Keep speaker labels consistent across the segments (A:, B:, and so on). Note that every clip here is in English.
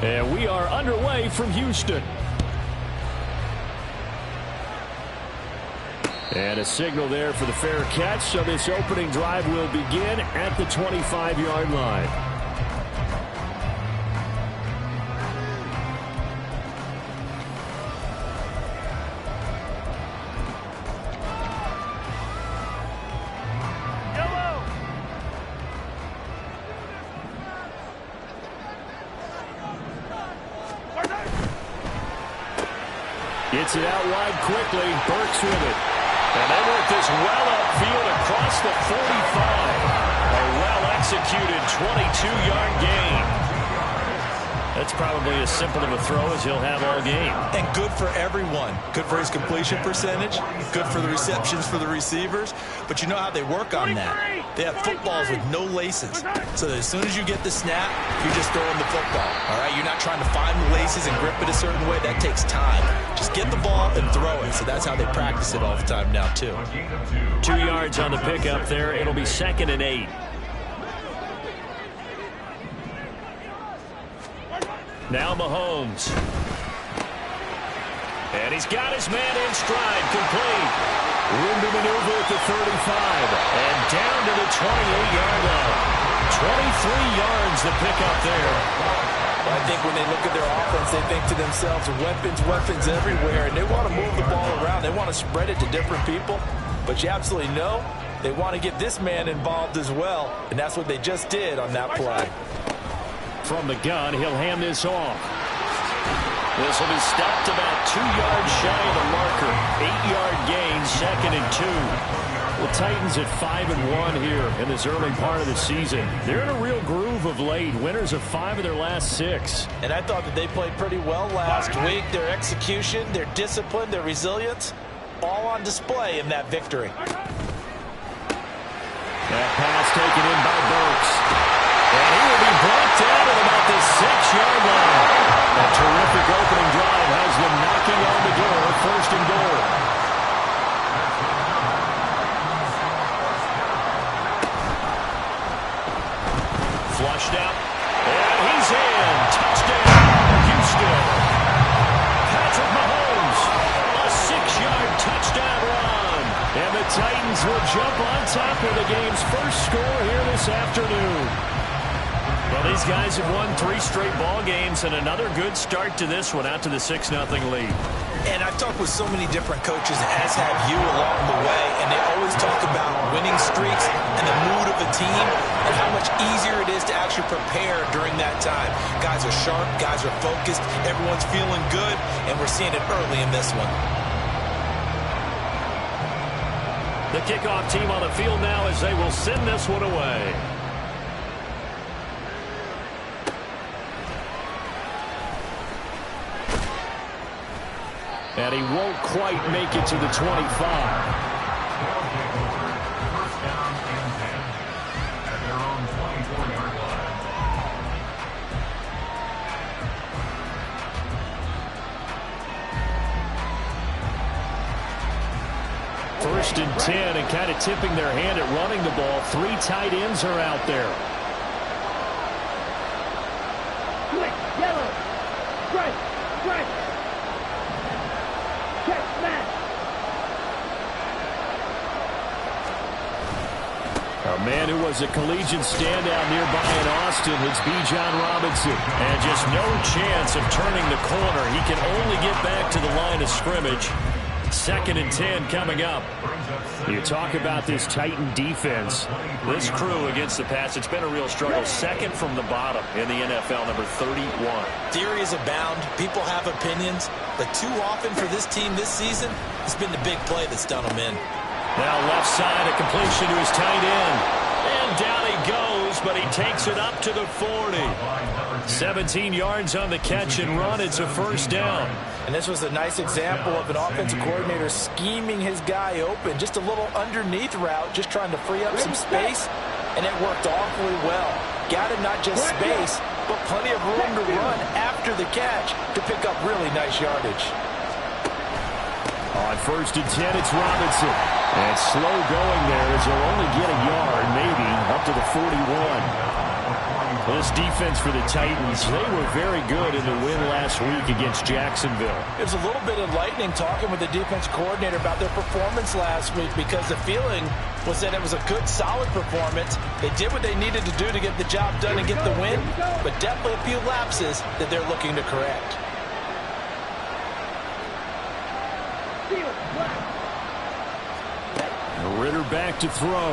A: And we are underway from Houston. And a signal there for the fair catch. So this opening drive will begin at the 25-yard line. Gets it out wide quickly. Burks with it. And they work this well upfield across the 45. A well-executed 22-yard gain. That's probably as simple of a throw as he'll have all game.
B: And good for everyone. Good for his completion percentage. Good for the receptions for the receivers. But you know how they work on that. They have footballs with no laces. So that as soon as you get the snap, you just throw him the football. All right? You're not trying to find the laces and grip it a certain way. That takes time. Just get the ball and throw it. So that's how they practice it all the time now, too.
A: 2 yards on the pickup there. It'll be 2nd and 8. Now Mahomes. And he's got his man in stride, complete. Room to maneuver at the 35. And down to the 28-yard line. 23 yards the pickup there.
B: Well, I think when they look at their offense, they think to themselves, weapons everywhere. And they want to move the ball around. They want to spread it to different people. But you absolutely know they want to get this man involved as well. And that's what they just did on that play.
A: From the gun, he'll hand this off. This will be stopped about 2 yards shy of the marker. 8-yard gain, 2nd and 2. The Titans at 5-1 here in this early part of the season. They're in a real groove of late. Winners of 5 of their last 6.
B: And I thought that they played pretty well last week. Their execution, their discipline, their resilience, all on display in that victory.
A: That pass taken in by Burks. And he will be brought down at about the 6-yard line. A terrific opening drive has them knocking on the door. 1st and goal. Flushed out. And he's in. Touchdown, Houston. Patrick Mahomes. A 6-yard touchdown run. And the Titans will jump on top of the game's first score here this afternoon. Well, these guys have won 3 straight ball games and another good start to this one out to the 6-0 lead.
B: And I've talked with so many different coaches, as have you, along the way, and they always talk about winning streaks and the mood of the team and how much easier it is to actually prepare during that time. Guys are sharp, guys are focused, everyone's feeling good, and we're seeing it early in this one.
A: The kickoff team on the field now as they will send this one away. And he won't quite make it to the 25. First and 10, and kind of tipping their hand at running the ball. 3 tight ends are out there.
C: Quick, yellow, strike.
A: A man who was a collegiate standout nearby in Austin, it's Bijan Robinson. And just no chance of turning the corner. He can only get back to the line of scrimmage. 2nd and 10 coming up. You talk about this Titan defense. This crew against the pass, it's been a real struggle. 2nd from the bottom in the NFL, number 31.
B: Theories abound. People have opinions. But too often for this team this season, it's been the big play that's done them in.
A: Now left side, a completion to his tight end. And down he goes, but he takes it up to the 40. 17 yards on the catch and run. It's a 1st down.
B: And this was a nice example of an offensive coordinator scheming his guy open. Just a little underneath route, just trying to free up some space. And it worked awfully well. Got him not just space, but plenty of room to run after the catch to pick up really nice yardage.
A: On 1st and 10, it's Robinson. And slow going there as he'll only get a yard, maybe, up to the 41. This defense for the Titans, they were very good in the win last week against Jacksonville.
D: It was a little bit enlightening talking with the defense coordinator about their performance last week, because the feeling was that it was a good, solid performance. They did what they needed to do to get the job done and get the win, but definitely a few lapses that they're looking to correct.
A: Ritter back to throw.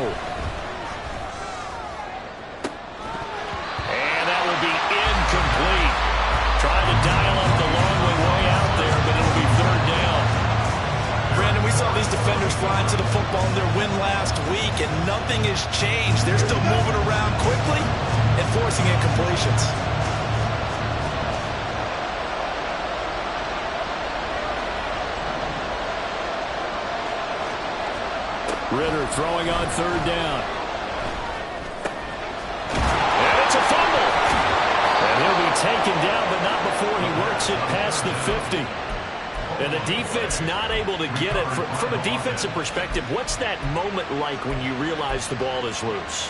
A: And that will be incomplete. Trying to dial up the long way out there, but it'll be third down.
D: Brandon, we saw these defenders flying to the football in their win last week, and nothing has changed. They're still moving around quickly and forcing incompletions.
A: Ritter throwing on third down. And it's a fumble. And he'll be taken down, but not before he works it past the 50. And the defense not able to get it. From a defensive perspective, what's that moment like when you realize the ball is loose?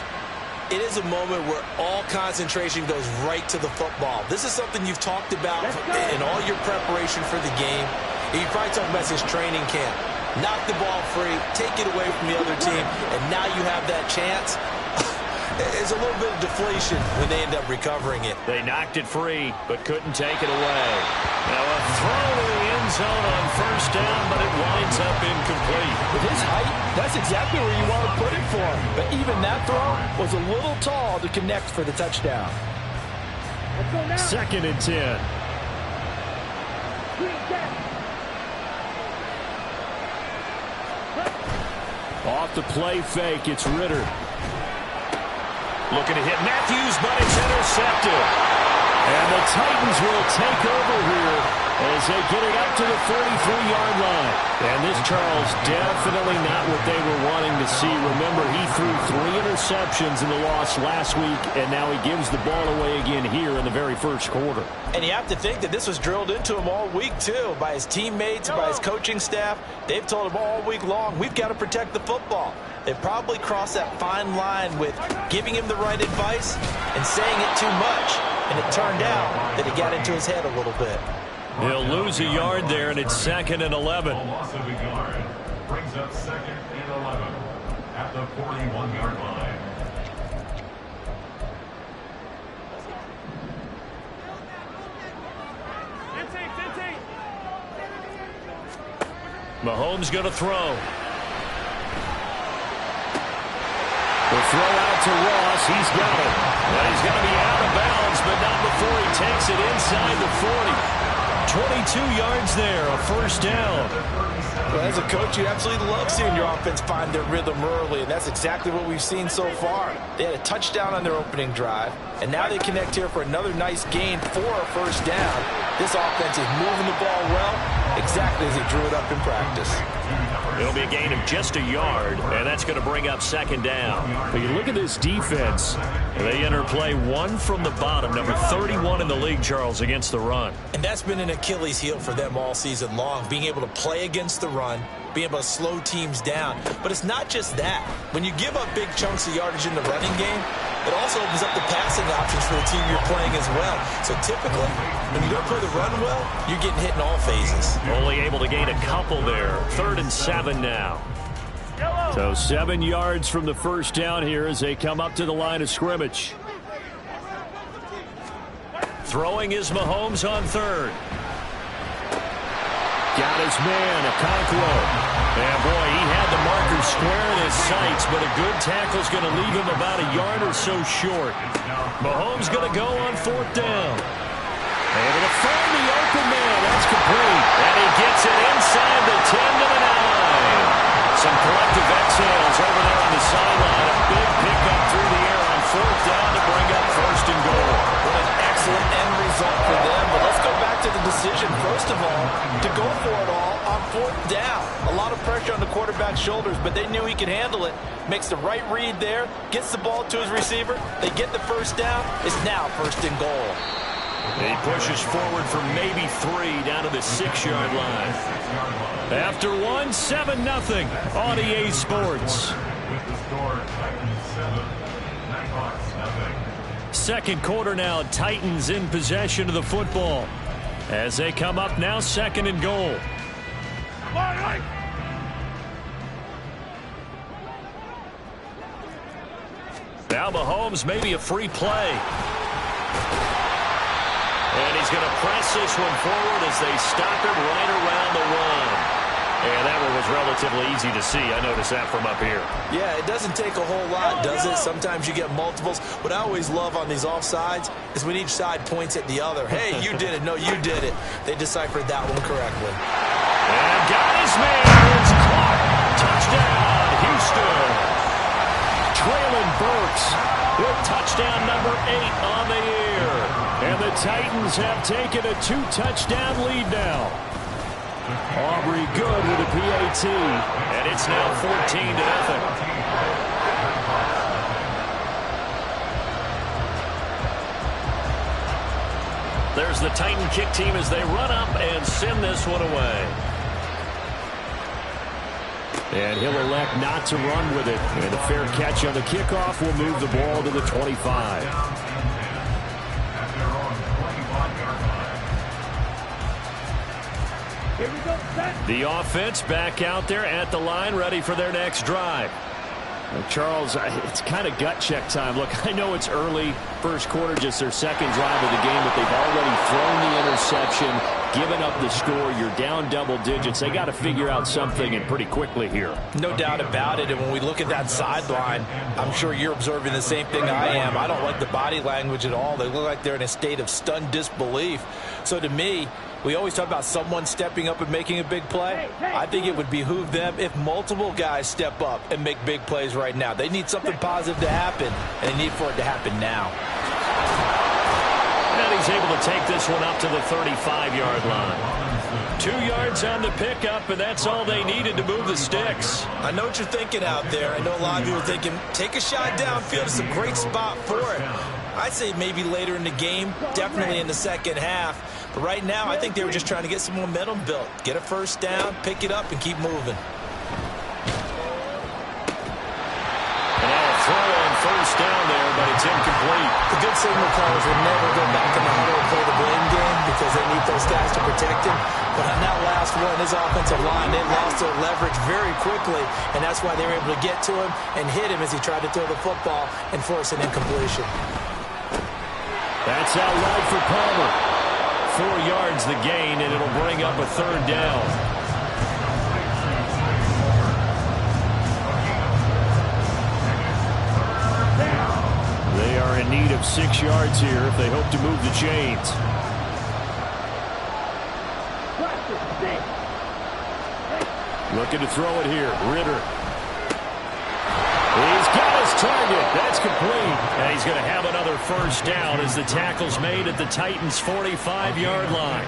D: It is a moment where all concentration goes right to the football. This is something you've talked about in all your preparation for the game. And you probably talked about this training camp. Knock the ball free, take it away from the other team, and now you have that chance. It's a little bit of deflation when they end up recovering it.
A: They knocked it free, but couldn't take it away. Now a throw to the end zone on first down, but it winds up incomplete.
D: With his height, that's exactly where you want to put it for him. But even that throw was a little tall to connect for the touchdown.
A: Second and 10. Off the play fake, it's Ritter. Looking to hit Matthews, but it's intercepted. And the Titans will take over here as they get it up to the 43-yard line. And this, Charles, definitely not what they were wanting to see. Remember, he threw 3 interceptions in the loss last week, and now he gives the ball away again here in the very first quarter.
D: And you have to think that this was drilled into him all week, too, by his teammates, by his coaching staff. They've told him all week long, we've got to protect the football. They probably crossed that fine line with giving him the right advice and saying it too much. And it turned out that it got into his head a little bit.
A: He'll lose a yard there, and it's 2nd and 11.
E: Loss of a yard brings up 2nd and 11 at the 41-yard line.
A: Mahomes going to throw. The throw out to Ross. He's got it. Well, he's going to be out of bounds, but not before he takes it inside the 40. 22 yards there, a first down.
D: Well, as a coach, you absolutely love seeing your offense find their rhythm early, and that's exactly what we've seen so far. They had a touchdown on their opening drive, and now they connect here for another nice gain for a first down. This offense is moving the ball well, exactly as they drew it up in practice.
A: It'll be a gain of just a yard, and that's going to bring up 2nd down. But you look at this defense. They enter play 1 from the bottom, number 31 in the league, Charles, against the run.
D: And that's been an Achilles heel for them all season long, being able to play against the run, being able to slow teams down. But it's not just that. When you give up big chunks of yardage in the running game, it also opens up the passing options for the team you're playing as well. So typically, when you don't play the run well, you're getting hit in all phases.
A: Only able to gain a couple there. 3rd and 7 now. So 7 yards from the first down here as they come up to the line of scrimmage. Throwing is Mahomes on 3rd. Got his man, Okonkwo. And boy, he had the marker square in his sights, but a good tackle's going to leave him about a yard or so short. Mahomes going to go on 4th down. Able to find the open man. That's complete. And he gets it inside the 10 to the 9. Some collective exhales over there on the sideline. A big pickup through the air on 4th down to bring up 1st and goal.
D: What an excellent end result for them. But let's go back to the decision, first of all, to go for it all on 4th down. A lot of pressure on the quarterback's shoulders, but they knew he could handle it. Makes the right read there, gets the ball to his receiver. They get the first down. It's now 1st and goal.
A: He pushes forward for maybe 3 down to the 6-yard line. After 1, 7-0 on EA Sports.
E: With the score, Titans 7, Nighthawks nothing.
A: Second quarter now, Titans in possession of the football. As they come up now, 2nd and goal. Now Mahomes, maybe a free play. And he's going to press this one forward as they stop him right around the 1. And that one was relatively easy to see. I noticed that from up here.
D: Yeah, it doesn't take a whole lot, does it? Sometimes you get multiples. What I always love on these offsides is when each side points at the other. Hey, you did it. No, you did it. They deciphered that one correctly.
A: And got his man. It's caught. Touchdown, Houston. Traylon Burks with touchdown number 8 on the year. And the Titans have taken a 2-touchdown lead now. Aubrey good with a PAT. And it's now 14-0. There's the Titan kick team as they run up and send this one away. And he'll elect not to run with it. And a fair catch on the kickoff will move the ball to the 25.
C: Here we go, set.
A: The offense back out there at the line, ready for their next drive. Charles, it's kind of gut check time. Look, I know it's early, first quarter, just their second drive of the game, but they've already thrown the interception, given up the score. You're down double digits. They got to figure out something, and pretty quickly here.
D: No doubt about it. And when we look at that sideline, I'm sure you're observing the same thing I am. I don't like the body language at all. They look like they're in a state of stunned disbelief. So to me, we always talk about someone stepping up and making a big play. I think it would behoove them if multiple guys step up and make big plays right now. They need something positive to happen, and they need for it to happen now.
A: And he's able to take this one up to the 35-yard line. 2 yards on the pickup, and that's all they needed to move the sticks.
D: I know what you're thinking out there. I know a lot of you are thinking, take a shot downfield. It's a great spot for it. I'd say maybe later in the game, definitely in the second half. But right now, I think they were just trying to get some momentum built. Get a first down, pick it up, and keep moving.
A: And now a throw on first down there, but it's incomplete.
D: The good signal callers will never go back in the huddle and play the blame game because they need those guys to protect him. But on that last one, his offensive line, they lost their leverage very quickly, and that's why they were able to get to him and hit him as he tried to throw the football and force an incompletion.
A: That's out wide for Palmer. 4 yards the gain, and it'll bring up a third down. They are in need of 6 yards here if they hope to move the chains. Looking to throw it here. Ritter. He's got his target. That's complete. And he's going to have another first down as the tackle's made at the Titans' 45-yard line.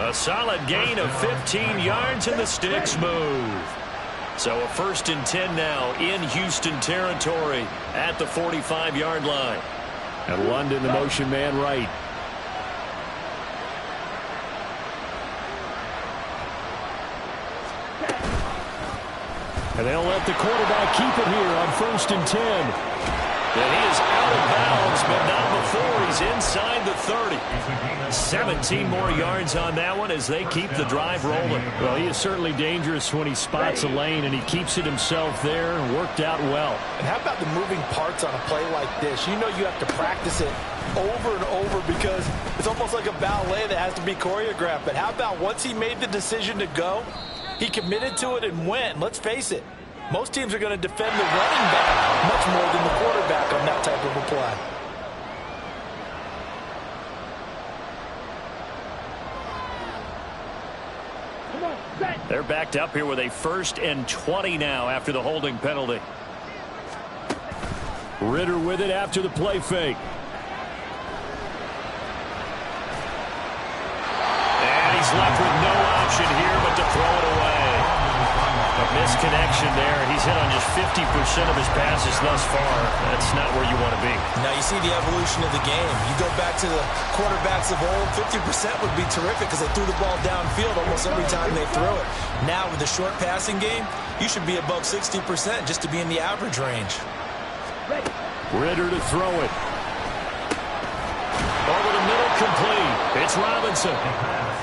A: A solid gain of 15 yards and the sticks move. So a 1st and 10 now in Houston territory at the 45-yard line. And London, the motion man right. And they'll let the quarterback keep it here on 1st and 10. And he is out of bounds, but not before. He's inside the 30. 17 more yards on that one as they keep the drive rolling. Well, he is certainly dangerous when he spots a lane, and he keeps it himself there and worked out well.
D: And how about the moving parts on a play like this? You know you have to practice it over and over because it's almost like a ballet that has to be choreographed. But how about once he made the decision to go, he committed to it and went. Let's face it, most teams are going to defend the running back much more than the quarterback on that type of a play.
A: They're backed up here with a 1st and 20 now after the holding penalty. Ritter with it after the play fake. And he's left with no option here but to throw it away. A misconnection there. He's hit on just 50% of his passes thus far. That's not where you want to be.
D: Now you see the evolution of the game. You go back to the quarterbacks of old, 50% would be terrific because they threw the ball downfield almost every time they threw it. Now with the short passing game, you should be above 60% just to be in the average range.
A: Ritter to throw it. Over the middle, complete. It's Robinson.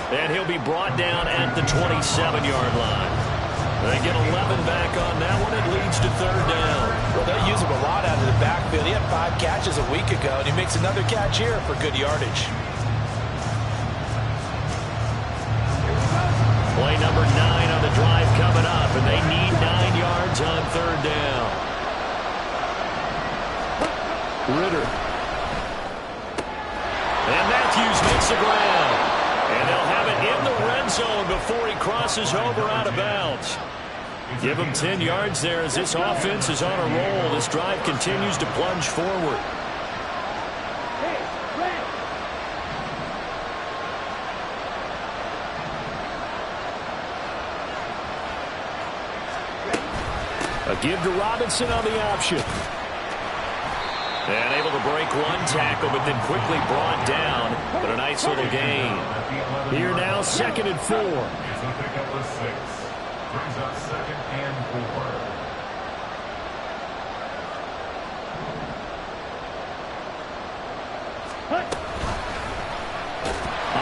A: And he'll be brought down at the 27-yard line. They get 11 back on that one. It leads to third down.
D: Well, they use him a lot out of the backfield. He had 5 catches a week ago, and he makes another catch here for good yardage.
A: Play number 9 on the drive coming up, and they need 9 yards on third down. Ritter. And Matthews makes the ground. And they'll have it in the red zone before he crosses over out of bounds. Give him 10 yards there as this offense is on a roll. This drive continues to plunge forward. A give to Robinson on the option. And able to break one tackle, but then quickly brought down. But a nice little gain. Here now, 2nd and 4.
E: It's a pickup of 6. Brings up 2nd and 4.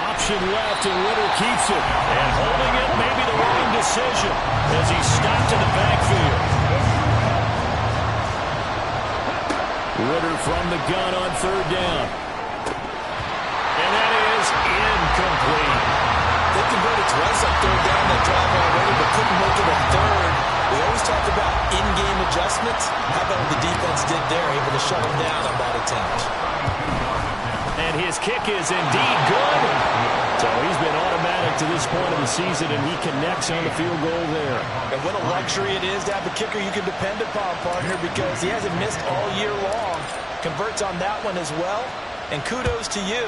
A: Option left, and Ritter keeps it. And holding it may be the wrong decision as he's stopped in the backfield. Ritter from the gun on third down. And that is incomplete.
D: They converted twice on third down that drive already, but couldn't make it a third. We always talk about in-game adjustments. How about what the defense did there, able to shut them down on that attempt.
A: And his kick is indeed good. So he's been automatic to this point of the season, and he connects on the field goal there.
D: And what a luxury it is to have a kicker you can depend upon, partner, because he hasn't missed all year long. Converts on that one as well. And kudos to you.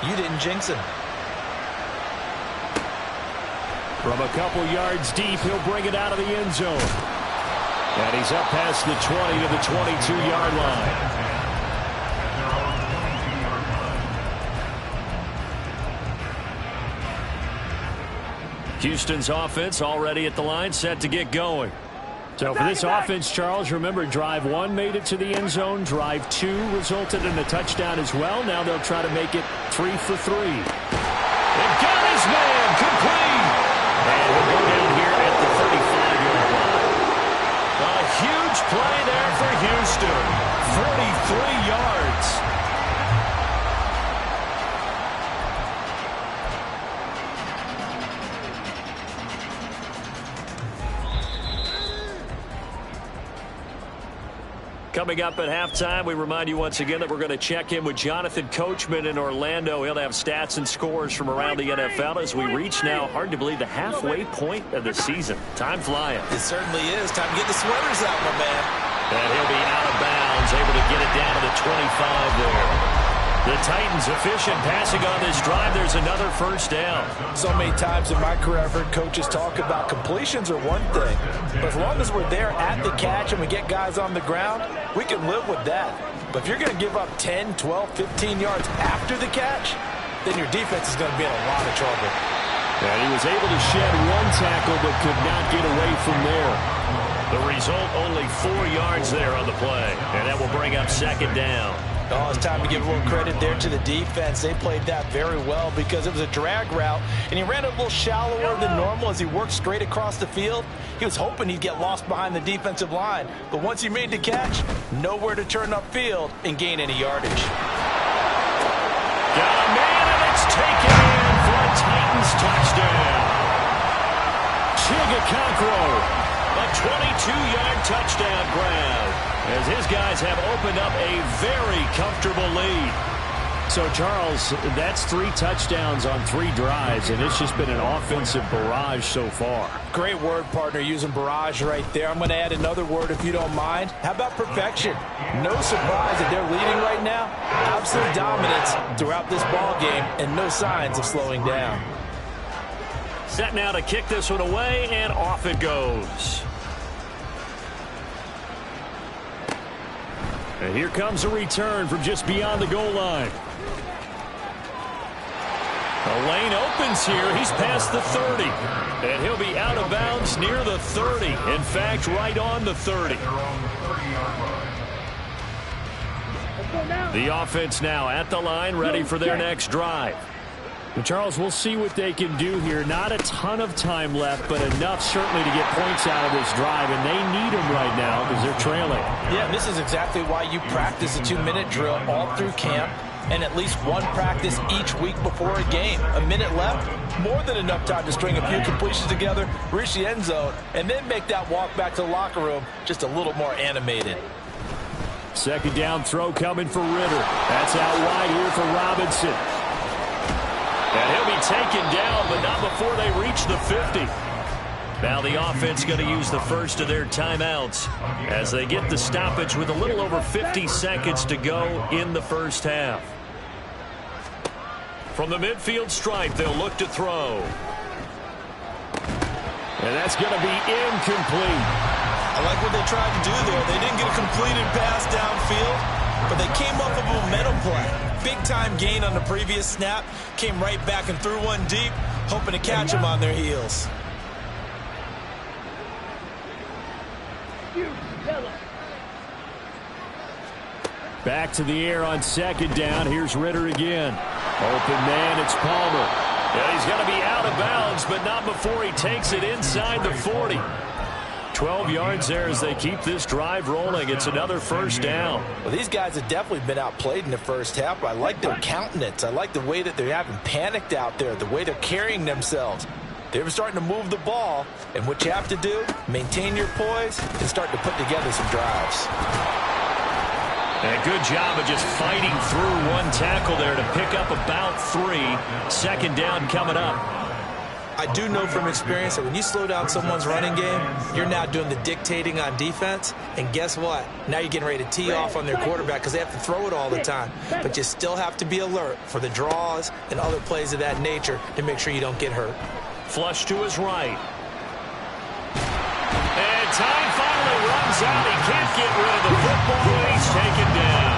D: You didn't jinx him.
A: From a couple yards deep, he'll bring it out of the end zone. And he's up past the 20 to the 22-yard line. Houston's offense already at the line, set to get going. So for this offense, Charles, remember, drive 1 made it to the end zone. Drive 2 resulted in a touchdown as well. Now they'll try to make it 3 for 3. And got his man complete. And we'll go down here at the 35-yard line. A huge play there for Houston. 43 yards. Coming up at halftime, we remind you once again that we're going to check in with Jonathan Coachman in Orlando. He'll have stats and scores from around the NFL as we reach now, hard to believe, the halfway point of the season. Time flying.
D: It certainly is. Time to get the sweaters out, my man.
A: And he'll be out of bounds, able to get it down to the 25 there. The Titans efficient passing on this drive. There's another first down.
D: So many times in my career, I've heard coaches talk about completions are one thing. But as long as we're there at the catch and we get guys on the ground, we can live with that. But if you're going to give up 10, 12, 15 yards after the catch, then your defense is going to be in a lot of trouble.
A: And he was able to shed one tackle but could not get away from there. The result, only 4 yards there on the play. And that will bring up second down.
D: Oh, it's time to give a little credit there to the defense. They played that very well because it was a drag route, and he ran a little shallower than normal as he worked straight across the field. He was hoping he'd get lost behind the defensive line, but once he made the catch, nowhere to turn upfield and gain any yardage.
A: Got a man, and it's taken in for a Titans touchdown. Chigacancro. A 22-yard touchdown grab as his guys have opened up a very comfortable lead. So, Charles, that's 3 touchdowns on 3 drives, and it's just been an offensive barrage so far.
D: Great word, partner, using barrage right there. I'm going to add another word if you don't mind. How about perfection? No surprise that they're leading right now. Absolute dominance throughout this ball game and no signs of slowing down.
A: Set now to kick this one away, and off it goes. And here comes a return from just beyond the goal line. The lane opens here. He's past the 30. And he'll be out of bounds near the 30. In fact, right on the 30. The offense now at the line, ready for their next drive.
F: Well, Charles, we'll see what they can do here. Not a ton of time left, but enough certainly to get points out of this drive, and they need them right now because they're trailing.
D: Yeah, this is exactly why you practice a 2-minute drill all through camp and at least one practice each week before a game. A minute left, more than enough time to string a few completions together, reach the end zone, and then make that walk back to the locker room just a little more animated.
F: Second down throw coming for Ritter. That's out wide here for Robinson.
A: And he'll be taken down, but not before they reach the 50. Now the offense going to use the first of their timeouts as they get the stoppage with a little over 50 seconds to go in the first half. From the midfield stripe, they'll look to throw.
F: And that's going to be incomplete.
B: I like what they tried to do there. They didn't get a completed pass downfield, but they came up with a momentum play. Big-time gain on the previous snap. Came right back and threw one deep, hoping to catch them on their heels.
F: Back to the air on second down. Here's Ritter again. Open man, it's Palmer.
A: Yeah, he's going to be out of bounds, but not before he takes it inside the 40. 12 yards there as they keep this drive rolling. It's another first down.
D: Well, these guys have definitely been outplayed in the first half, but I like their countenance. I like the way that they haven't panicked out there, the way they're carrying themselves. They're starting to move the ball, and what you have to do, maintain your poise and start to put together some drives.
A: And a good job of just fighting through one tackle there to pick up about 3. Second down coming up.
D: I do know from experience that when you slow down someone's running game, you're now doing the dictating on defense. And guess what? Now you're getting ready to tee off on their quarterback because they have to throw it all the time. But you still have to be alert for the draws and other plays of that nature to make sure you don't get hurt.
A: Flush to his right. And time finally runs out. He can't get rid of the football, and he's taken down.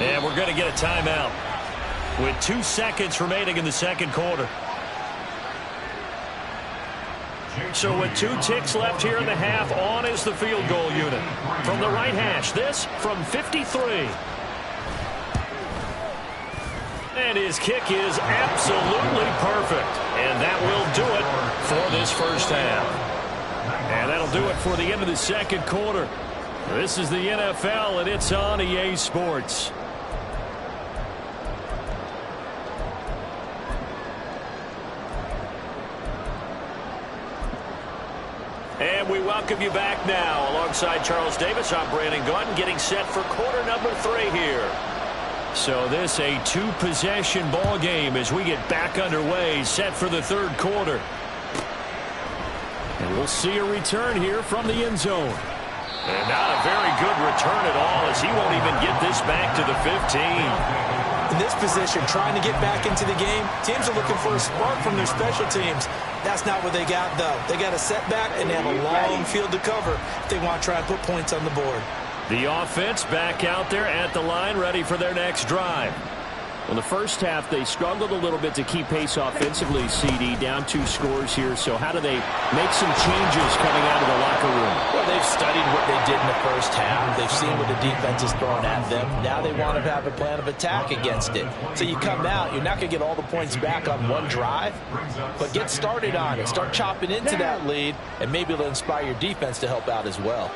A: And we're going to get a timeout with 2 seconds remaining in the second quarter. So with 2 ticks left here in the half, on is the field goal unit. From the right hash, this from 53. And his kick is absolutely perfect. And that will do it for this first half. And that'll do it for the end of the second quarter. This is the NFL, and it's on EA Sports. And we welcome you back now. Alongside Charles Davis, I'm Brandon Gordon, getting set for quarter number 3 here. So this a 2-possession ball game as we get back underway, set for the third quarter. And we'll see a return here from the end zone. And not a very good return at all, as he won't even get this back to the 15.
D: In this position, trying to get back into the game, teams are looking for a spark from their special teams. That's not what they got, though. They got a setback, and they have a long field to cover if they want to try and put points on the board.
A: The offense back out there at the line, ready for their next drive.
F: Well, the first half, they struggled a little bit to keep pace offensively, CD, down 2 scores here. So how do they make some changes coming out of the locker room?
D: Well, they've studied what they did in the first half. They've seen what the defense is throwing at them. Now they want to have a plan of attack against it. So you come out, you're not going to get all the points back on one drive, but get started on it. Start chopping into that lead, and maybe it'll inspire your defense to help out as well.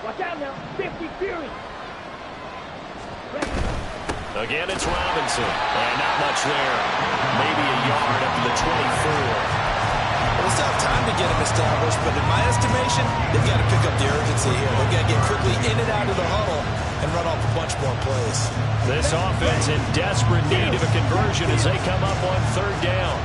C: Watch out now, 50 Fury.
A: Again, it's Robinson. And not much there. Maybe a yard up to the 24.
D: Well, it's not time to get them established, but in my estimation, they've got to pick up the urgency here. They've got to get quickly in and out of the huddle and run off a bunch more plays.
A: This offense in desperate need of a conversion as they come up on third down.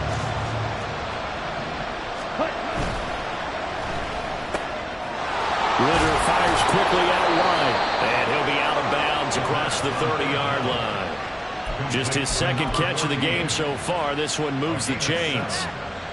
F: Ritter fires quickly out wide.
A: And he'll be out of bounds across the 30-yard line. Just his second catch of the game so far. This one moves the chains.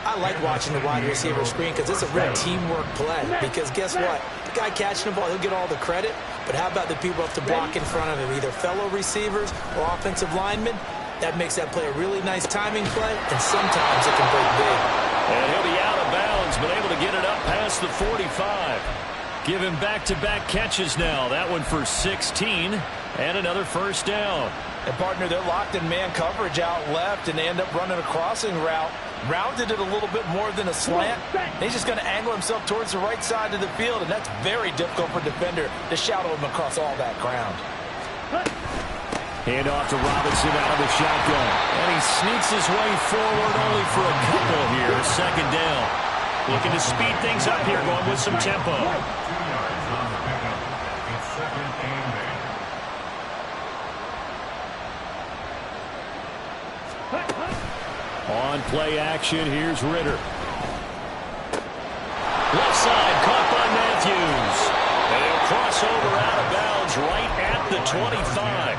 D: I like watching the wide receiver screen because it's a real teamwork play. Because guess what? The guy catching the ball, he'll get all the credit. But how about the people up to block in front of him, either fellow receivers or offensive linemen? That makes that play a really nice timing play, and sometimes it can break big.
F: And he'll be out of bounds, but able to get it up past the 45. Give him back-to-back catches now. That one for 16, and another first down.
D: And, partner, they're locked in man coverage out left, and they end up running a crossing route. Rounded it a little bit more than a slant. He's just going to angle himself towards the right side of the field, and that's very difficult for a defender to shadow him across all that ground.
F: Hand off to Robinson out of the shotgun. And he sneaks his way forward only for a couple here. Second down. Looking to speed things up here, going with some tempo.
E: 2 yards on the pickup. It's second and 8.
F: On play action, here's Ritter. Left side, caught by Matthews. And he'll cross over out of bounds right at the 25.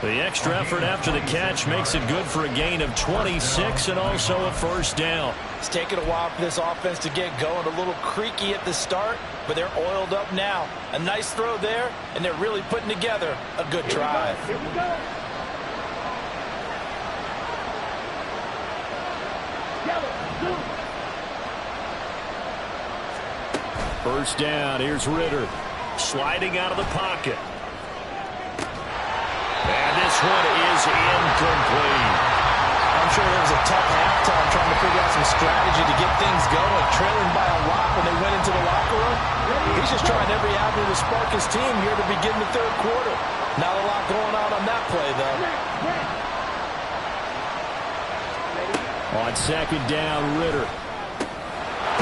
F: The extra effort after the catch makes it good for a gain of 26 and also a first down.
D: It's taken a while for this offense to get going. A little creaky at the start, but they're oiled up now. A nice throw there, and they're really putting together a good drive.
C: Here we go.
F: First down, here's Ritter. Sliding out of the pocket. And this one is incomplete.
D: I'm sure it was a tough halftime trying to figure out some strategy to get things going. Trailing by a lot when they went into the locker room. He's just trying every avenue to spark his team here to begin the third quarter. Not a lot going on that play, though.
F: On second down, Ritter.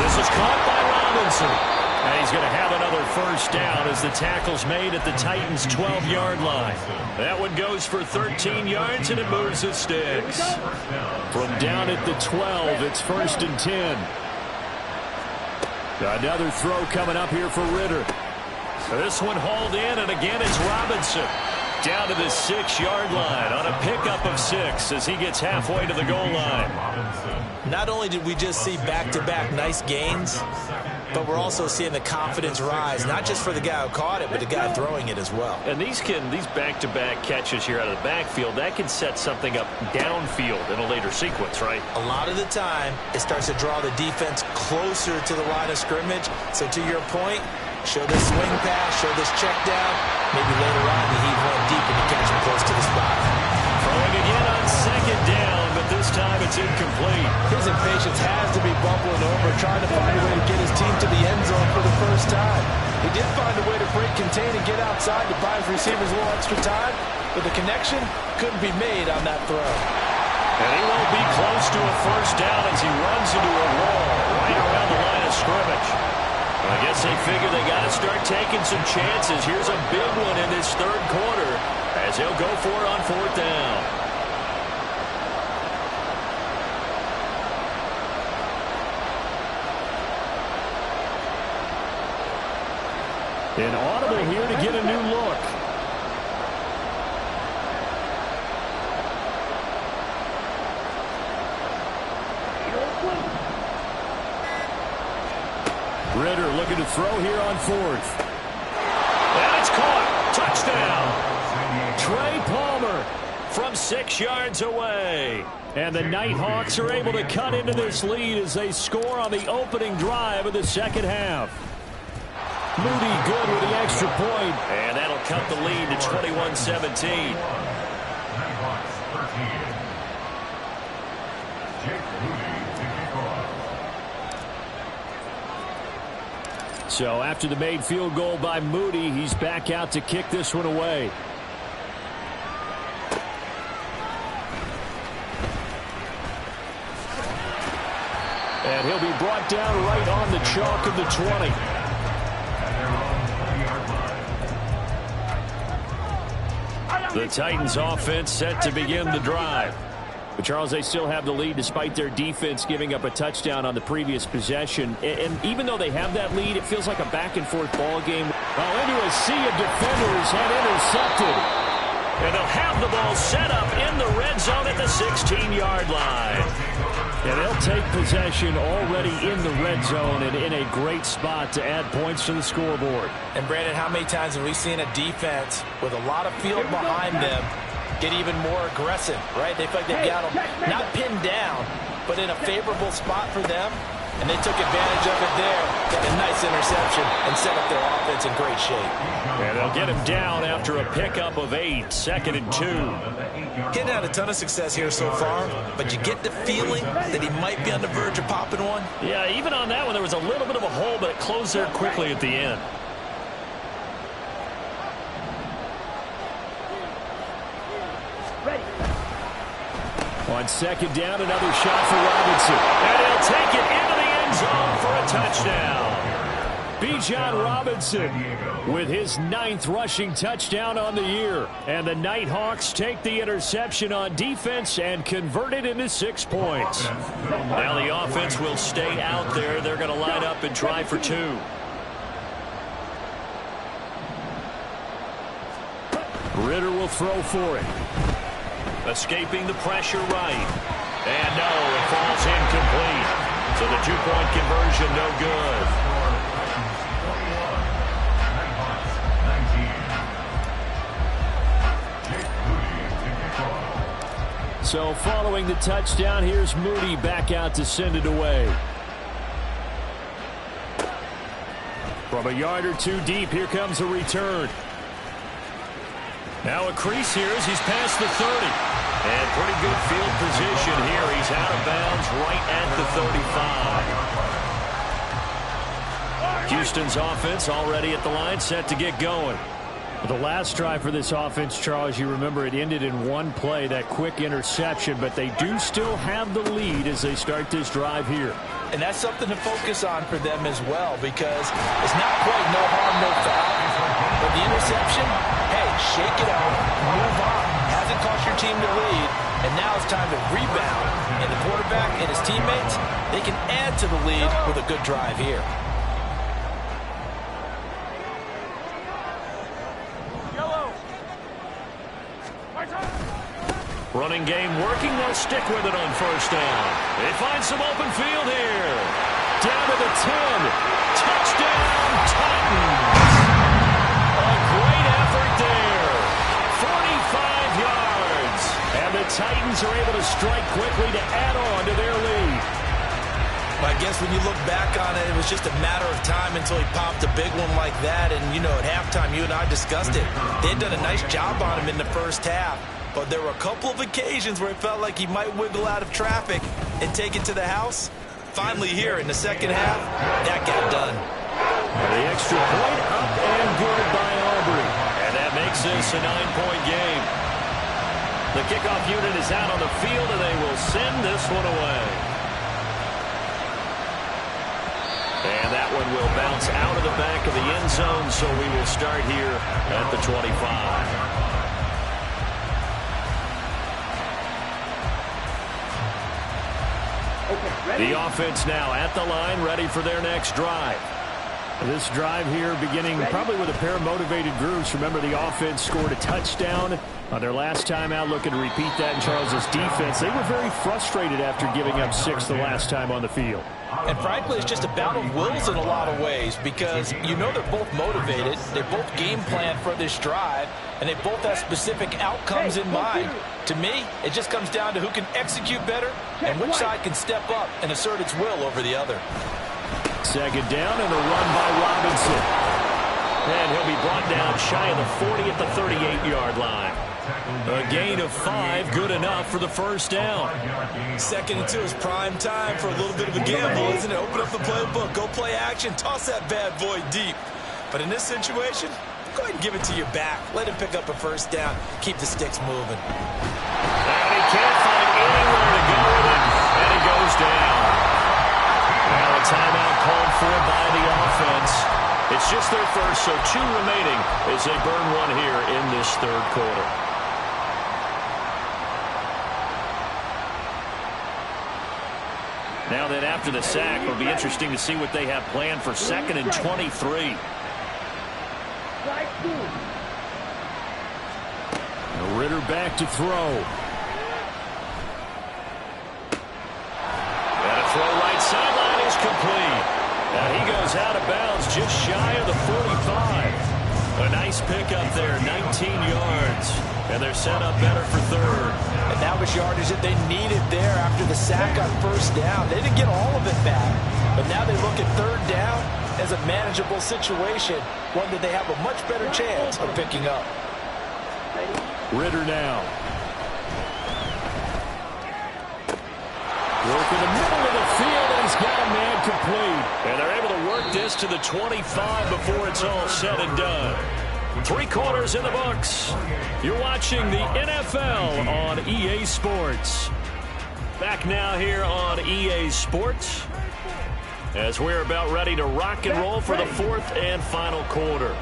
F: This is caught by Robinson. And he's going to have another first down as the tackle's made at the Titans' 12-yard line. That one goes for 13 yards, and it moves its sticks. From down at the 12, it's first and 10. Another throw coming up here for Ritter. This one hauled in, and again it's Robinson. Down to the 6-yard line on a pickup of 6 as he gets halfway to the goal line.
D: Not only did we just see back-to-back nice gains, but we're also seeing the confidence rise, not just for the guy who caught it, but the guy throwing it as well.
F: And these back-to-back catches here out of the backfield, that can set something up downfield in a later sequence, right?
D: A lot of the time, it starts to draw the defense closer to the line of scrimmage. So to your point, show this swing pass, show this check down. Maybe later on you heave one deep and you catch him close to the spot.
F: Throwing again on second down, but this time it's incomplete.
D: His impatience has to be bubbling over, trying to find a way to get his team to the end zone for the first time. He did find a way to break, contain, and get outside to buy his receivers a little extra time, but the connection couldn't be made on that throw.
F: And he won't be close to a first down as he runs into a wall right around the line of scrimmage. I guess they figure they got to start taking some chances. Here's a big one in this third quarter as they'll go for it on fourth down. An audible here to get a new look. Ritter looking to throw here on fourth. And it's caught. Touchdown. Trey Palmer from 6 yards away. And the Nighthawks are able to cut into this lead as they score on the opening drive of the second half. Moody good with the extra point. And that'll cut the lead to 21-17. So after the made field goal by Moody, he's back out to kick this one away. And he'll be brought down right on the chalk of the 20. The Titans offense set to begin the drive. But, Charles, they still have the lead despite their defense giving up a touchdown on the previous possession. And even though they have that lead, it feels like a back-and-forth ball game. Into a sea of defenders and intercepted. And they'll have the ball set up in the red zone at the 16-yard line. And they'll take possession already in the red zone and in a great spot to add points to the scoreboard.
D: And, Brandon, how many times have we seen a defense with a lot of field behind them get even more aggressive, right? They feel like they've got them not pinned down, but in a favorable spot for them, and they took advantage of it there. Got a nice interception and set up their offense in great shape.
F: And they'll get him down after a pickup of 8, 2nd and 2.
B: Getting had a ton of success here so far, but you get the feeling that he might be on the verge of popping one.
F: Yeah, even on that one, there was a little bit of a hole, but it closed there quickly at the end. On 2nd down, another shot for Robinson. And he'll take it into the end zone for a touchdown. Bijan Robinson with his 9th rushing touchdown on the year. And the Nighthawks take the interception on defense and convert it into 6 points. Now the offense will stay out there. They're going to line up and try for 2. Ritter will throw for it. Escaping the pressure right. And no, it falls incomplete. So the 2-point conversion no good. So following the touchdown, here's Moody back out to send it away. From a yard or 2 deep, here comes a return. Now a crease here as he's past the 30. And pretty good field position here. He's out of bounds right at the 35. Houston's offense already at the line, set to get going. The last drive for this offense, Charles, you remember it ended in 1 play, that quick interception, but they do still have the lead as they start this drive here.
D: And that's something to focus on for them as well, because it's not quite no harm, no foul. But the interception, hey, shake it out, move on. Hasn't cost your team the lead, and now it's time to rebound. And the quarterback and his teammates, they can add to the lead with a good drive here.
F: Running game working, they'll stick with it on 1st down. They find some open field here. Down to the 10. Touchdown, Titans. A great effort there. 45 yards. And the Titans are able to strike quickly to add on to their lead.
B: I guess when you look back on it, it was just a matter of time until he popped a big one like that. And, you know, at halftime, you and I discussed it. They had done a nice job on him in the first half. But there were a couple of occasions where it felt like he might wiggle out of traffic and take it to the house. Finally here in the second half, that got done.
F: The extra point up and good by Aubrey. And that makes this a 9-point game. The kickoff unit is out on the field, and they will send this one away. And that one will bounce out of the back of the end zone, so we will start here at the 25. The offense now at the line, ready for their next drive. This drive here beginning probably with a pair of motivated groups. Remember, the offense scored a touchdown on their last time out. Looking to repeat that in Charles's defense. They were very frustrated after giving up 6 the last time on the field.
D: And frankly, it's just a battle of wills in a lot of ways, because you know they're both motivated, they both game plan for this drive, and they both have specific outcomes in mind. To me, it just comes down to who can execute better and which side can step up and assert its will over the other.
F: 2nd down and a run by Robinson. And he'll be brought down shy of the 40 at the 38-yard line. A gain of 5, good enough for the 1st down.
B: 2nd and 2 is prime time for a little bit of a gamble, isn't it? Open up the playbook, go play action, toss that bad boy deep. But in this situation, go ahead and give it to your back. Let him pick up a 1st down. Keep the sticks moving.
F: And he can't find anywhere to go with it, and it goes down. Now a timeout called for by the offense. It's just their first, so 2 remaining as they burn one here in this 3rd quarter. Now then, after the sack, it'll be interesting to see what they have planned for 2nd and 23. Ritter back to throw. And a throw right sideline is complete. Now he goes out of bounds just shy of the 45. A nice pickup there, 19 yards. And they're set up better for third.
D: And that was yardage that they needed there after the sack on first down. They didn't get all of it back, but now they look at third down as a manageable situation, one that they have a much better chance of picking up.
F: Ritter now. Work in the middle of the field, and he's got a man complete. And they're able to work this to the 25 before it's all said and done. 3 quarters in the books. You're watching the NFL on EA Sports. Back now here on EA Sports as we're about ready to rock and roll for the 4th and final quarter.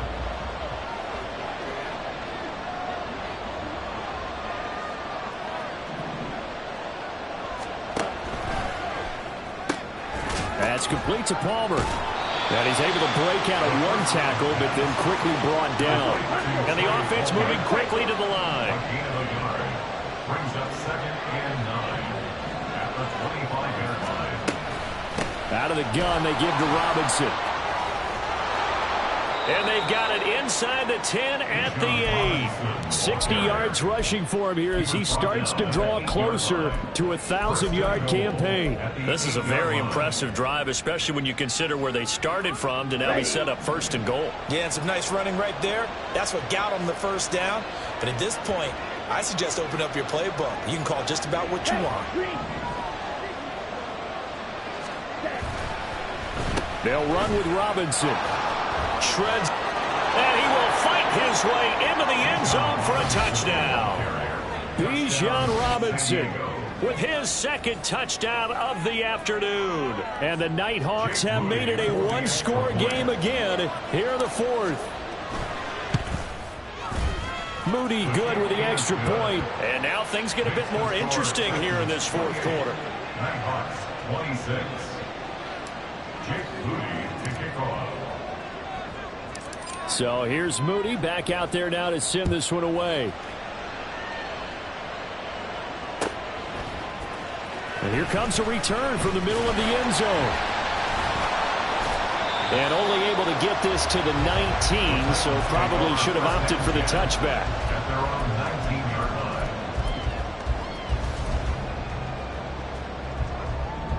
F: That's complete to Palmer. And he's able to break out of 1 tackle, but then quickly brought down. And the offense moving quickly to the line.
E: Brings up 2nd and 9 at the 25-yard line.
F: Out of the gun, they give to Robinson. And they've got it inside the 10 at the 8. 60 yards rushing for him here as he starts to draw closer to a 1,000-yard campaign. This is a very impressive drive, especially when you consider where they started from to now be set up 1st and goal.
D: Yeah, and some nice running right there. That's what got them the first down. But at this point, I suggest open up your playbook. You can call just about what you want.
F: They'll run with Robinson. Shreds, and he will fight his way into the end zone for a touchdown. Bijan Robinson with his 2nd touchdown of the afternoon. And the Nighthawks have made it a 1-score game again here in the 4th. Moody good with the extra point. And now things get a bit more interesting here in this 4th quarter.
E: Nighthawks 26. Jake Moody to kick off.
F: So here's Moody back out there now to send this one away. And here comes a return from the middle of the end zone. And only able to get this to the 19, so probably should have opted for the touchback.
E: At their own 19-yard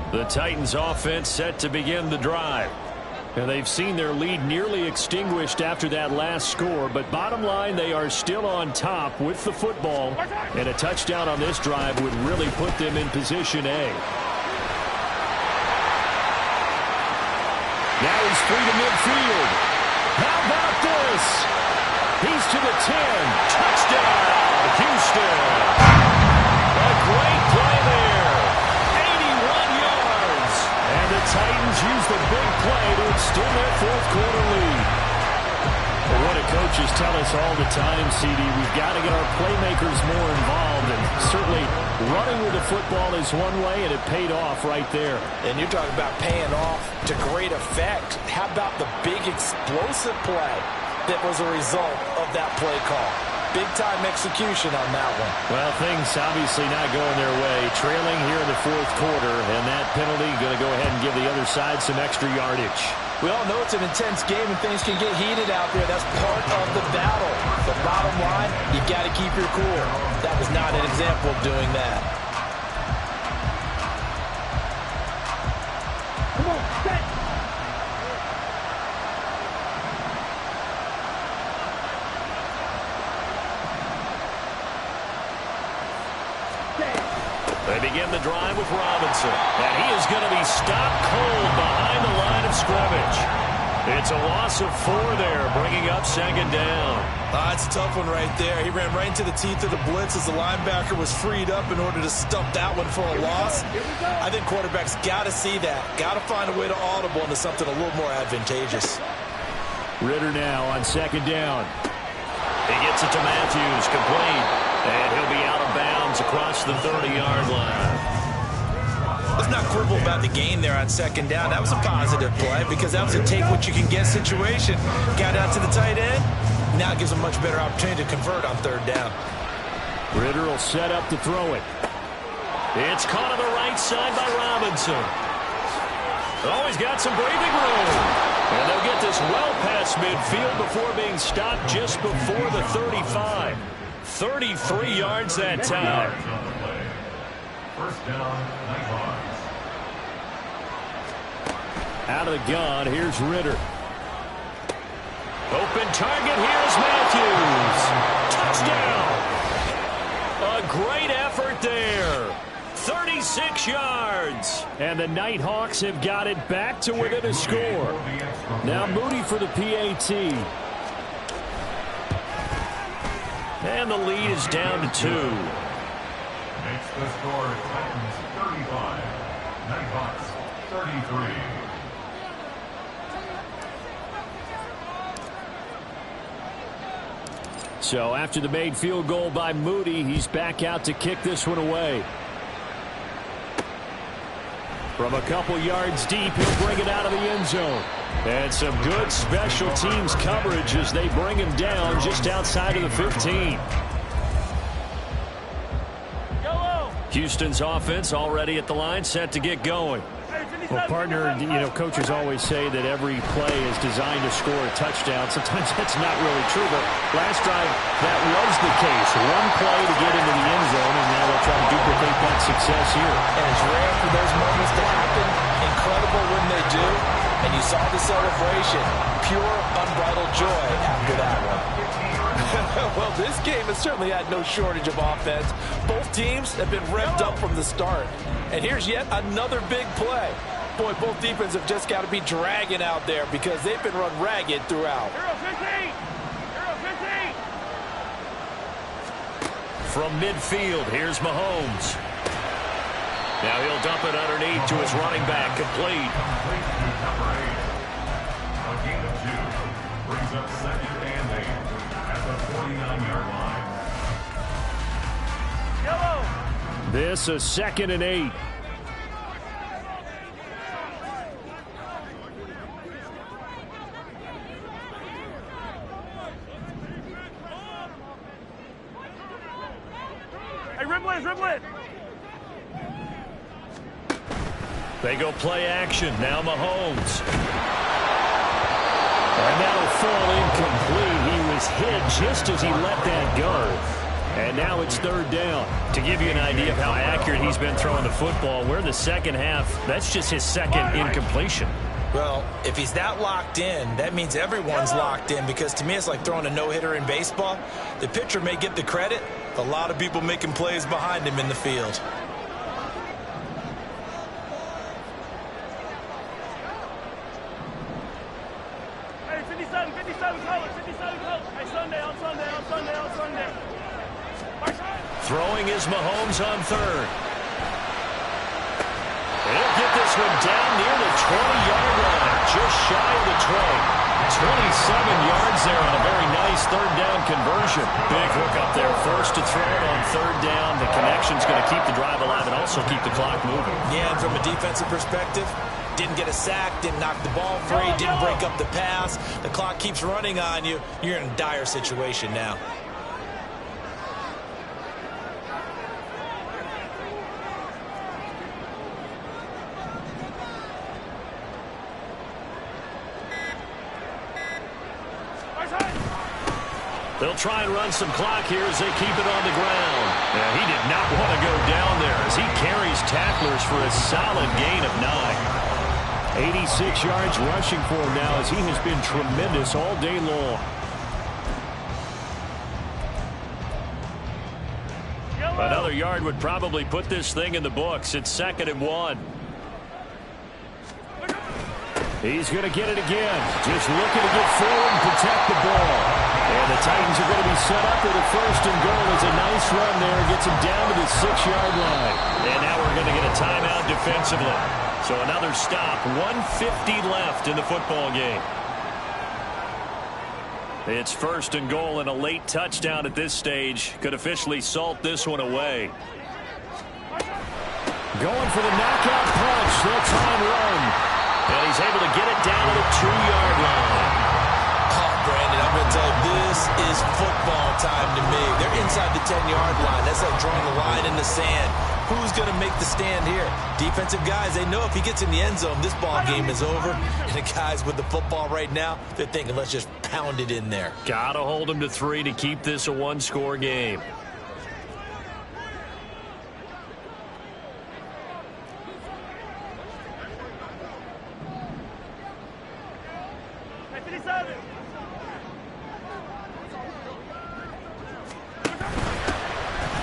E: line.
F: The Titans offense set to begin the drive. And they've seen their lead nearly extinguished after that last score. But bottom line, they are still on top with the football. And a touchdown on this drive would really put them in position A. Now he's free to midfield. How about this? He's to the 10. Touchdown, Houston. A great play there. 81 yards. And the Titans use the big play to extend their 4th quarter lead. Well, what do coaches tell us all the time, CD? We've got to get our playmakers more involved. And certainly running with the football is one way, and it paid off right there.
D: And you're talking about paying off to great effect. How about the big explosive play that was a result of that play call? Big-time execution on that one.
F: Well, things obviously not going their way. Trailing here in the 4th quarter, and that penalty going to go ahead and give the other side some extra yardage.
D: We all know it's an intense game and things can get heated out there. That's part of the battle. The bottom line, you got to keep your cool. That was not an example of doing that.
C: Come on, set.
F: They begin the drive with Robinson. And he is going to be stopped cold behind the line of scrimmage. It's a loss of 4 there, bringing up 2nd down.
D: It's a tough one right there. He ran right into the teeth of the blitz as the linebacker was freed up in order to stump that one for a loss. I think quarterbacks got to see that. Got to find a way to audible into something a little more advantageous.
F: Ritter now on 2nd down. He gets it to Matthews, complete. And he'll be out of bounds across the 30-yard line.
D: Let's not quibble about the gain there on 2nd down. That was a positive play because that was a take-what-you-can-get situation. Got out to the tight end. Now it gives a much better opportunity to convert on 3rd down.
F: Ritter will set up to throw it. It's caught on the right side by Robinson. Oh, he's got some breathing room. And they'll get this well past midfield before being stopped just before the 35. 33 yards that time.
E: First down, Nighthawks.
F: Out of the gun, here's Ritter. Open target, here's Matthews. Touchdown. A great effort there. 36 yards. And the Nighthawks have got it back to within a score. Now Moody for the PAT. And the lead is down to 2.
E: Makes the score Titans 35, Nighthawks 33.
F: So after the made field goal by Moody, he's back out to kick this one away. From a couple yards deep, he'll bring it out of the end zone. And some good special teams coverage as they bring him down just outside of the 15. Houston's offense already at the line, set to get going. Well, partner, coaches always say that every play is designed to score a touchdown. Sometimes that's not really true, but last drive, that was the case. One play to get into the end zone, and now they'll try to duplicate that success here.
D: And it's rare for those moments to happen. Incredible when they do. And you saw the celebration. Pure, unbridled joy after that one. Well, this game has certainly had no shortage of offense. Both teams have been revved up from the start. And here's yet another big play. Boy, both defenses have just got to be dragging out there because they've been run ragged throughout.
F: From midfield, here's Mahomes. Now he'll dump it underneath to his running back, complete.
E: Number 8. A gain of 2. Brings up second and 8 at the 49-yard line.
F: This a 2nd and 8.
C: Dribbling.
F: They go play action. Now Mahomes. And that'll fall incomplete. He was hit just as he let that go. And now it's 3rd down. To give you an idea of how accurate he's been throwing the football, we're in the second half. That's just his 2nd incompletion.
D: Well, if he's that locked in, that means everyone's locked in because to me it's like throwing a no-hitter in baseball. The pitcher may get the credit. A lot of people making plays behind him in the field.
C: Hey, 57, color. Hey, Sunday.
F: Throwing is Mahomes on 3rd. He'll get this one down near the 20-yard line, just shy of the 20. 27 yards there on a very nice 3rd down conversion. Big hook up there, forced to throw it on 3rd down. The connection's going to keep the drive alive and also keep the clock moving.
D: Yeah, and from a defensive perspective, didn't get a sack, didn't knock the ball free, didn't break up the pass. The clock keeps running on you. You're in a dire situation now.
F: They'll try and run some clock here as they keep it on the ground. Yeah, he did not want to go down there as he carries tacklers for a solid gain of 9. 86 yards rushing for him now as he has been tremendous all day long. Another yard would probably put this thing in the books. It's 2nd and 1. He's going to get it again. Just looking to get forward and protect the ball. And the Titans are going to be set up with a 1st and goal. It's a nice run there. Gets him down to the 6-yard line. And now we're going to get a timeout defensively. So another stop. 1:50 left in the football game. It's 1st and goal and a late touchdown at this stage. Could officially salt this one away. Going for the knockout punch. They'll try and run. And he's able to get it down to the 2-yard line.
D: Brandon, I'm going to tell you, this is football time to me. They're inside the 10-yard line. That's like drawing a line in the sand. who's going to make the stand here. Defensive guys, they know if he gets in the end zone, this ball game is over. And the guys with the football right now, they're thinking, let's just pound it in there.
F: Got to hold him to 3 to keep this a one-score game.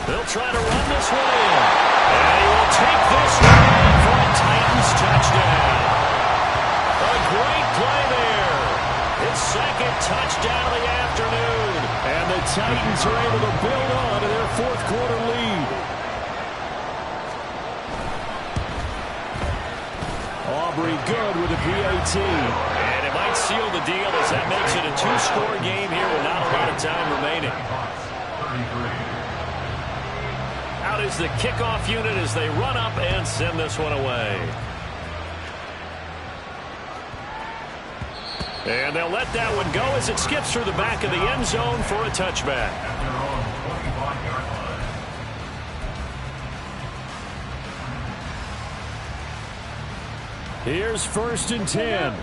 F: They'll try to run this one in. And he will take this one in for a Titans touchdown. A great play there. His second touchdown of the afternoon. And the Titans are able to build on to their fourth quarter lead. Aubrey good with a PAT. And it might seal the deal as that makes it a 2-score game here with not a lot of time remaining. Out is the kickoff unit as they run up and send this one away. And they'll let that one go as it skips through the back of the end zone for a touchback. Here's 1st and 10.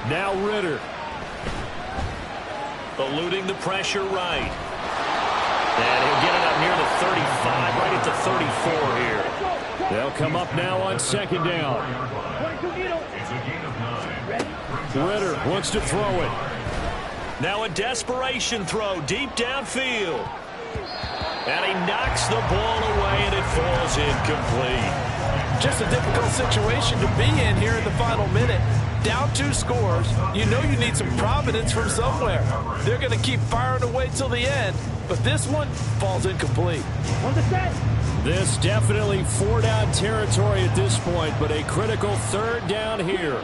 F: Now Ritter. Eluding the pressure right. And he'll get it up near the 35, right at the 34 here. They'll come up now on 2nd down. Ritter wants to throw it. Now a desperation throw deep downfield. And he knocks the ball away and it falls incomplete.
D: Just a difficult situation to be in here in the final minute. Down 2 scores, you know you need some providence from somewhere. They're going to keep firing away till the end, but this one falls incomplete.
F: This definitely 4-down territory at this point, but a critical 3rd down here.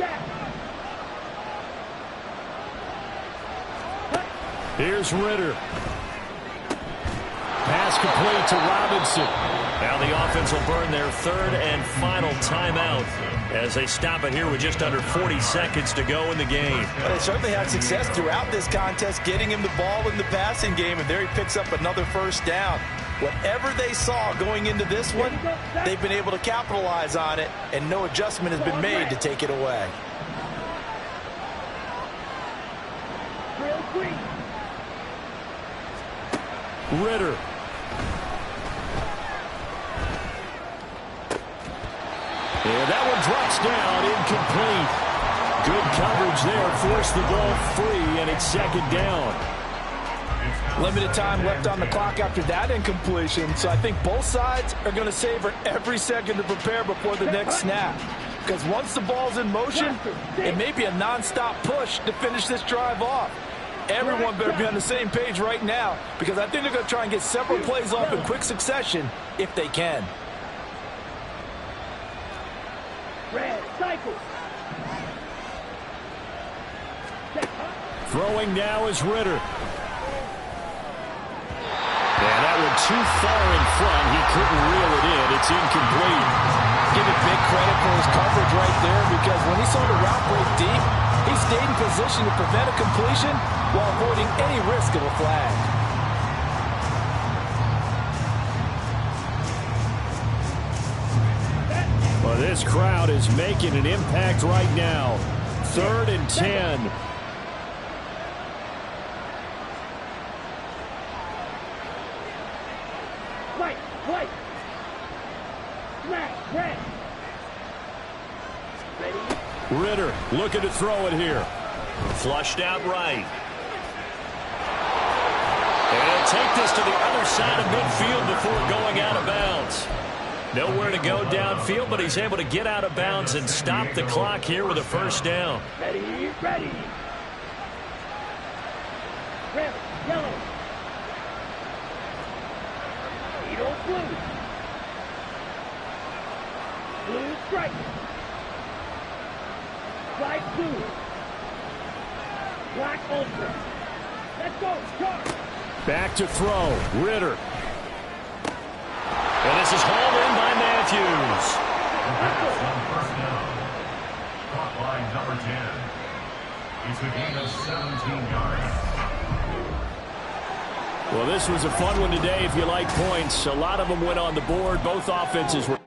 F: Here's Ritter. Pass complete to Robinson. Now the offense will burn their 3rd and final timeout as they stop it here with just under 40 seconds to go in the game.
D: Well, they certainly had success throughout this contest, getting him the ball in the passing game, and there he picks up another 1st down. Whatever they saw going into this one, they've been able to capitalize on it, and no adjustment has been made to take it away.
F: Ritter. And that one drops down, incomplete. Good coverage there, forced the ball free, and it's 2nd down.
D: Limited time left on the clock after that incompletion, so I think both sides are going to savor every second to prepare before the next snap. Because once the ball's in motion, it may be a non-stop push to finish this drive off. Everyone better be on the same page right now, because I think they're going to try and get several plays off in quick succession if they can.
C: Red, cycle.
F: Throwing now is Ritter. And that one too far in front. He couldn't reel it in. It's incomplete.
D: Give it big credit for his coverage right there, because when he saw the route break deep, he stayed in position to prevent a completion while avoiding any risk of a flag.
F: Well, this crowd is making an impact right now. 3rd and 10.
C: White. Black, red. Ready?
F: Ritter looking to throw it here. Flushed out right. And he'll take this to the other side of midfield before going out of bounds. Nowhere to go downfield, but he's able to get out of bounds and stop the clock here with a 1st down.
C: Ready. Red, yellow. Needle, blue. Blue, stripe. Stripe, blue. Black, ultra. Let's go, charge.
F: Back to throw, Ritter. And this is hauled in by Matthews.
E: by number 10. It's a gain of 17 yards.
F: Well, this was a fun one today if you like points. A lot of them went on the board. Both offenses were